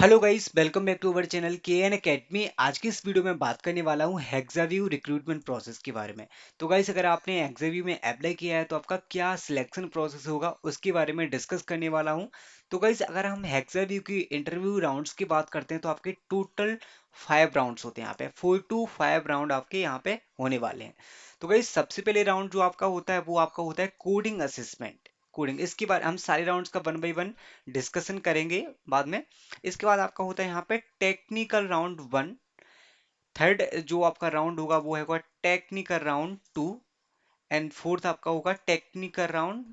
Hello guys, welcome back to our channel K N academy. आज की इस video में बात करने वाला हूं हेक्साव्यू रिक्रूटमेंट प्रोसेस के बारे में। तो गाइस, अगर आपने हेक्साव्यू में अप्लाई किया है तो आपका क्या सिलेक्शन प्रोसेस होगा उसके बारे में डिस्कस करने वाला हूं। तो गाइस, अगर हम हेक्साव्यू की इंटरव्यू राउंड्स की बात करते हैं तो आपके टोटल 5 राउंड्स होते हैं। यहाँ पे 4 to 5 राउंड आपके यहाँ पे होने वाले हैं। तो गाइस, सबसे पहले राउंड जो आपका होता है वो आपका होता है कोडिंग असेसमेंट। कोडिंग, इसके बाद हम सारे राउंड्स का 1 by 1 डिस्कशन करेंगे बाद में। इसके बाद आपका होता है यहाँ पे टेक्निकल राउंड 1। थर्ड जो आपका राउंड होगा वो होगा टेक्निकल राउंड 2। एंड फोर्थ आपका होगा टेक्निकल राउंड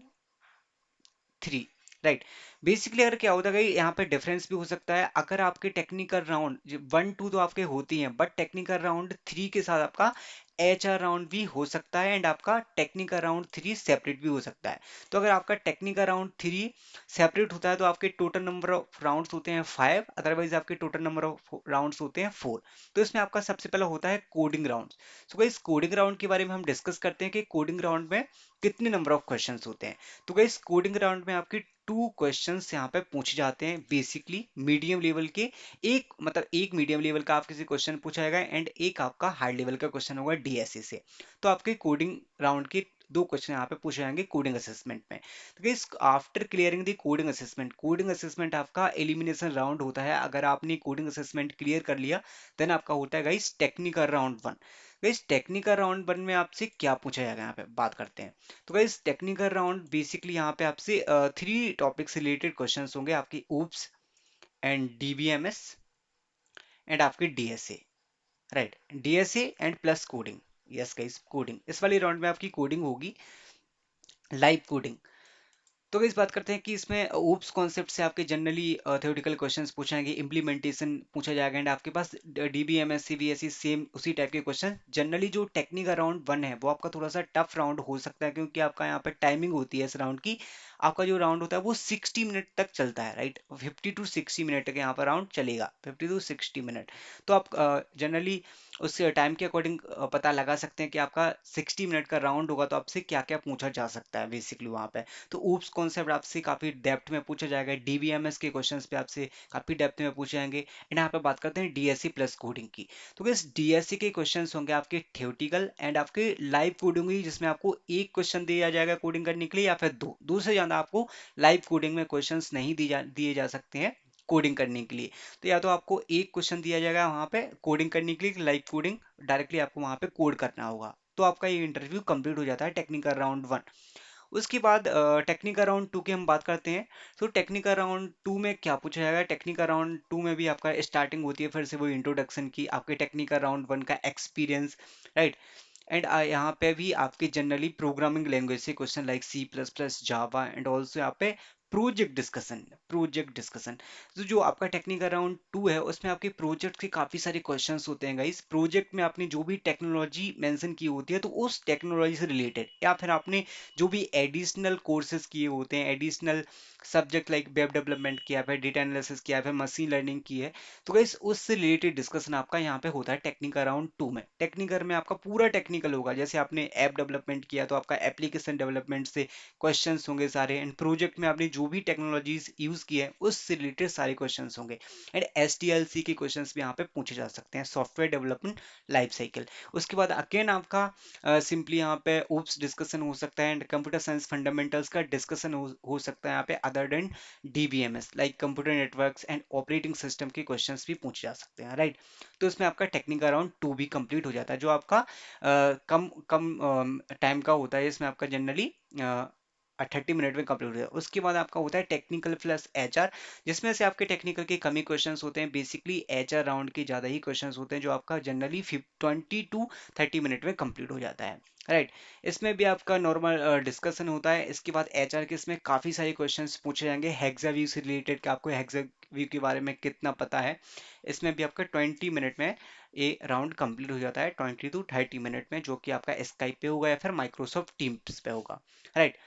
3। राइट। बेसिकली अगर क्या होता है कि यहाँ पे डिफरेंस भी हो सकता है। अगर आपके टेक्निकल राउंड 1 2 तो आपके होती हैं, बट टेक्निकल राउंड 3 के साथ आपका HR राउंड भी हो सकता है एंड आपका टेक्निकल राउंड 3 सेपरेट भी हो सकता है। तो अगर आपका टेक्निकल राउंड 3 सेपरेट होता है तो आपके टोटल नंबर ऑफ राउंड्स होते हैं 5, अदरवाइज आपके टोटल नंबर ऑफ राउंड्स होते हैं 4। तो इसमें आपका सबसे पहला होता है coding round. So guys, coding round के बारे में हम डिस्कस करते हैं कि कोडिंग राउंड में कितने नंबर ऑफ क्वेश्चंस होते हैं। तो गाइस, कोडिंग राउंड में आपकी 2 क्वेश्चंस यहाँ पे पूछे जाते हैं, बेसिकली मीडियम लेवल के। एक मीडियम लेवल का आपके से क्वेश्चन पूछा जाएगा एंड एक आपका हाई लेवल का क्वेश्चन होगा DSA से। तो आपके कोडिंग राउंड के 2 क्वेश्चन यहाँ पे पूछे जाएंगे कोडिंग असेसमेंट में। तो guys, after clearing the coding assessment आपका एलिमिनेशन राउंड होता है। अगर आपने कोडिंग असेसमेंट क्लियर कर लिया देन आपका होता है guys technical round 1। Guys, technical round 1 में आपसे क्या पूछा जाएगा यहाँ पे बात करते हैं। तो गाइस, टेक्निकल राउंड बेसिकली यहाँ पे आपसे 3 टॉपिक से रिलेटेड क्वेश्चंस होंगे, आपकी ऊप्स एंड DBMS एंड आपकी DSA। Right, DSA and plus coding. Yes guys, coding, इस वाली राउंड में आपकी कोडिंग होगी, लाइव कोडिंग। तो इस बात करते हैं कि इसमें ओप्स कॉन्सेप्ट से आपके जनरली थ्योरेटिकल क्वेश्चंस पूछे जाएंगे, इंप्लीमेंटेशन पूछा जाएगा एंड आपके पास DBMS CBSE सेम उसी टाइप के क्वेश्चन। जनरली जो टेक्निकल राउंड 1 है वो आपका थोड़ा सा टफ राउंड हो सकता है, क्योंकि आपका यहाँ पे टाइमिंग होती है इस राउंड की। आपका जो राउंड होता है वो 60 मिनट तक चलता है। राइट, 50 to 60 मिनट तक यहाँ पर राउंड चलेगा, 50 to 60 मिनट। तो आप जनरली उस टाइम के अकॉर्डिंग पता लगा सकते हैं कि आपका 60 मिनट का राउंड होगा तो आपसे क्या क्या पूछा जा सकता है बेसिकली वहाँ पे। तो ऊप्स कॉन्सेप्ट आपसे काफी डेप्थ में पूछा जाएगा, DBMS के क्वेश्चंस पे आपसे काफी डेप्थ में पूछे जाएंगे एंड यहाँ पे बात करते हैं DSE प्लस कोडिंग की। तो इस DSE के क्वेश्चंस होंगे आपके थ्योरेटिकल एंड आपके लाइव कोडिंग हुई, जिसमें आपको एक क्वेश्चन दिया जाएगा कोडिंग करने के लिए या फिर दो से ज्यादा आपको लाइव कोडिंग में क्वेश्चंस नहीं दिए जा सकते हैं कोडिंग करने के लिए। तो या तो आपको एक क्वेश्चन दिया जाएगा वहां पे कोडिंग करने के लिए, लाइव कोडिंग डायरेक्टली आपको वहां पे कोड करना होगा। तो आपका ये इंटरव्यू कंप्लीट हो जाता है टेक्निकल राउंड 1। उसके बाद टेक्निकल राउंड 2 की हम बात करते हैं। तो टेक्निकल राउंड 2 में क्या पूछा जाएगा। टेक्निकल राउंड 2 में भी आपका स्टार्टिंग होती है फिर से वो इंट्रोडक्शन की, आपके टेक्निकल राउंड 1 का एक्सपीरियंस। राइट। एंड यहाँ पे भी आपके जनरली प्रोग्रामिंग लैंग्वेज से question like C++, Java and also यहाँ पे प्रोजेक्ट डिस्कशन। तो जो आपका टेक्निकल राउंड 2 है उसमें आपके प्रोजेक्ट के काफी सारे क्वेश्चंस होते हैं गाइस। प्रोजेक्ट में आपने जो भी टेक्नोलॉजी मेंशन की होती है तो उस टेक्नोलॉजी से रिलेटेड, या फिर आपने जो भी एडिशनल कोर्सेज किए होते हैं, additional subject like web development किया, फिर डेटा एनालिसिस किया, फिर मशीन लर्निंग की है, तो गाइस उससे रिलेटेड डिस्कशन आपका यहाँ पे होता है टेक्निकल राउंड 2 में। टेक्निकल में आपका पूरा टेक्निकल होगा, जैसे आपने ऐप डेवलपमेंट किया तो आपका एप्लीकेशन डेवलपमेंट से क्वेश्चंस होंगे सारे, एंड प्रोजेक्ट में आपने जो भी टेक्नोलॉजीज यूज की है उससे रिलेटेड सारे क्वेश्चंस होंगे। एंड SDLC के क्वेश्चंस भी यहाँ पे पूछे जा सकते हैं, सॉफ्टवेयर डेवलपमेंट लाइफ साइकिल। उसके बाद अगेन आपका सिंपली यहाँ पे ओप्स डिस्कशन हो सकता है एंड कंप्यूटर साइंस फंडामेंटल्स का डिस्कशन हो सकता है यहाँ पे, other than DBMS like computer networks and operating system के क्वेश्चंस भी पूछे जा सकते हैं। राइट। तो इसमें आपका टेक्निकल राउंड 2 भी कंप्लीट हो जाता है, जो आपका कम कम टाइम का होता है। इसमें आपका जनरली 30 मिनट में कंप्लीट हो जाता है। उसके बाद आपका होता है टेक्निकल प्लस HR, जिसमें से आपके टेक्निकल के कमी क्वेश्चंस होते हैं। बेसिकली HR राउंड के ज़्यादा ही क्वेश्चंस होते हैं, जो आपका जनरली 20 to 30 मिनट में कंप्लीट हो जाता है। राइट। इसमें भी आपका नॉर्मल डिस्कशन होता है। इसके बाद HR के इसमें काफ़ी सारे क्वेश्चंस पूछे जाएंगे हेक्साव्यू से रिलेटेड, कि आपको हेक्साव्यू के बारे में कितना पता है। इसमें भी आपका 20 मिनट में ये राउंड कंप्लीट हो जाता है, 20 to 30 मिनट में, जो कि आपका स्काइप पे होगा या फिर माइक्रोसॉफ्ट टीम्स पे होगा। राइट।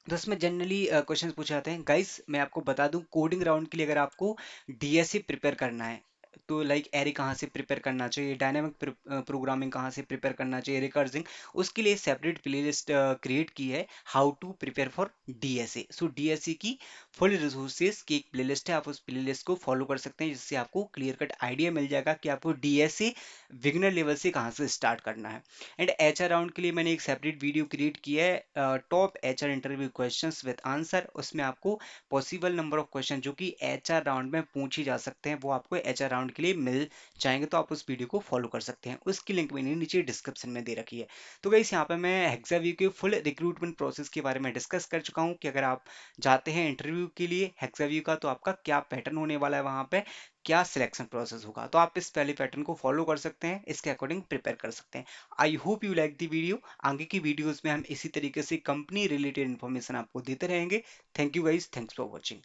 तो इसमें जनरली क्वेश्चंस पूछे जाते हैं। गाइस, मैं आपको बता दूं, कोडिंग राउंड के लिए अगर आपको DSE प्रिपेयर करना है, तो लाइक एरे कहाँ से प्रिपेयर करना चाहिए, डायनेमिक प्रोग्रामिंग कहाँ से प्रिपेयर करना चाहिए, रिकर्सिंग, उसके लिए सेपरेट प्लेलिस्ट क्रिएट की है, how to prepare for DSA. So DSA की फुल रिसोर्सेज की एक प्लेलिस्ट है, आप उस प्लेलिस्ट को फॉलो कर सकते हैं, जिससे आपको क्लियर कट आइडिया मिल जाएगा कि आपको डीएसए बिगिनर लेवल से कहाँ से स्टार्ट करना है। एंड एचआर राउंड के लिए मैंने एक सेपरेट वीडियो क्रिएट किया है, top HR interview questions with answer. उसमें आपको पॉसिबल नंबर ऑफ क्वेश्चन जो कि एचआर राउंड में पूछे जा सकते हैं वो आपको एचआर राउंड के लिए मिल जाएंगे, तो आप उस वीडियो को फॉलो कर सकते हैं। उसकी लिंक मैंने नीचे डिस्क्रिप्शन में दे रखी है। तो गाइस यहाँ पे मैं हेक्साव्यू के फुल रिक्रूटमेंट प्रोसेस के बारे में डिस्कस कर चुका हूँ कि अगर आप जाते हैं इंटरव्यू के लिए हेक्साव्यू का, तो आपका क्या पैटर्न होने वाला है, वहाँ पे क्या सिलेक्शन प्रोसेस होगा। तो आप इस पहले पैटर्न को फॉलो कर सकते हैं, इसके अकॉर्डिंग प्रिपेयर कर सकते हैं। I hope you like the video. आगे की वीडियोस में हम इसी तरीके से कंपनी रिलेटेड इन्फॉर्मेशन आपको देते रहेंगे। Thank you guys, thanks for watching.